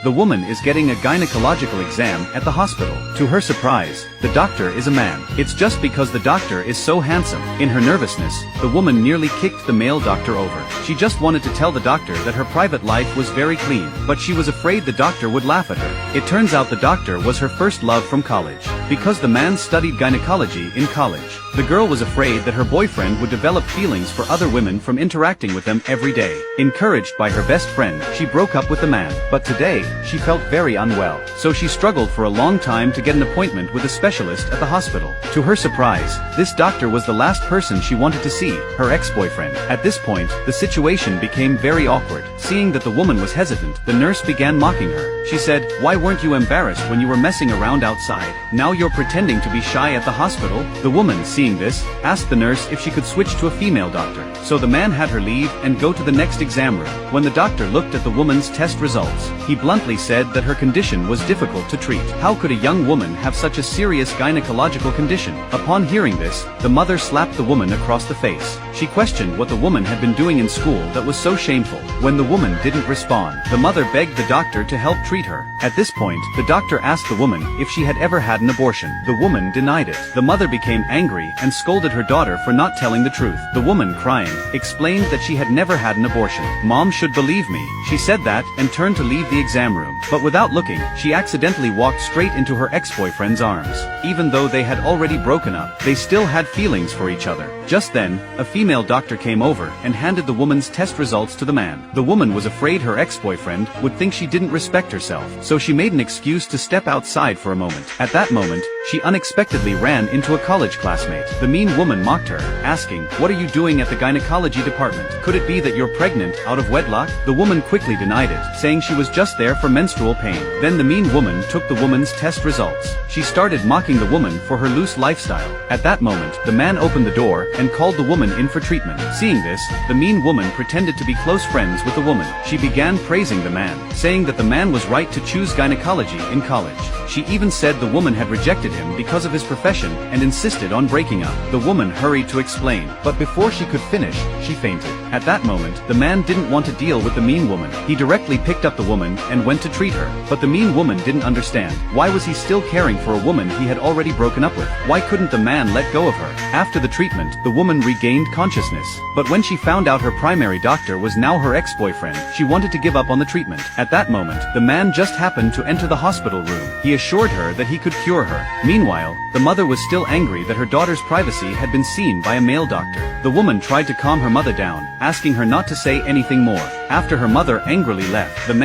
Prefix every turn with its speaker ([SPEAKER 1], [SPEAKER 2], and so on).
[SPEAKER 1] The woman is getting a gynecological exam at the hospital. To her surprise, the doctor is a man. It's just because the doctor is so handsome. In her nervousness, the woman nearly kicked the male doctor over. She just wanted to tell the doctor that her private life was very clean, but she was afraid the doctor would laugh at her. It turns out the doctor was her first love from college. Because the man studied gynecology in college, the girl was afraid that her boyfriend would develop feelings for other women from interacting with them every day. Encouraged by her best friend, she broke up with the man, but today, she felt very unwell, so she struggled for a long time to get an appointment with a specialist at the hospital. To her surprise, this doctor was the last person she wanted to see, her ex-boyfriend. At this point, the situation became very awkward. Seeing that the woman was hesitant, the nurse began mocking her. She said, "Why weren't you embarrassed when you were messing around outside? Now you're pretending to be shy at the hospital?" The woman, seeing this, asked the nurse if she could switch to a female doctor. So the man had her leave and go to the next exam room. When the doctor looked at the woman's test results, he bluntly said that her condition was difficult to treat. How could a young woman have such a serious gynecological condition? Upon hearing this, the mother slapped the woman across the face. She questioned what the woman had been doing in school that was so shameful. When the woman didn't respond, the mother begged the doctor to help treat her. At this point, the doctor asked the woman if she had ever had an abortion. The woman denied it. The mother became angry and scolded her daughter for not telling the truth. The woman, crying, explained that she had never had an abortion. "Mom should believe me," she said that, and turned to leave the exam room. But without looking, she accidentally walked straight into her ex-boyfriend's arms. Even though they had already broken up, they still had feelings for each other. Just then, a female doctor came over and handed the woman's test results to the man. The woman was afraid her ex-boyfriend would think she didn't respect herself, so she made an excuse to step outside for a moment. At that moment, she unexpectedly ran into a college classmate. The mean woman mocked her, asking, "What are you doing at the gynecology department? Could it be that you're pregnant out of wedlock?" The woman quickly denied it, saying she was just there for menstrual pain. Then the mean woman took the woman's test results. She started mocking the woman for her loose lifestyle. At that moment, the man opened the door and called the woman in for treatment. Seeing this, the mean woman pretended to be close friends with the woman. She began praising the man, saying that the man was right to choose gynecology in college. She even said the woman had rejected him because of his profession and insisted on breaking up. The woman hurried to explain, but before she could finish, she fainted. At that moment, the man didn't want to deal with the mean woman. He directly picked up the woman and went to treat her. But the mean woman didn't understand. Why was he still caring for a woman he had already broken up with? Why couldn't the man let go of her? After the treatment, the woman regained consciousness. But when she found out her primary doctor was now her ex-boyfriend, she wanted to give up on the treatment. At that moment, the man just happened to enter the hospital room. He assured her that he could cure her. Meanwhile, the mother was still angry that her daughter's privacy had been seen by a male doctor. The woman tried to calm her mother down, asking her not to say anything more. After her mother angrily left, the man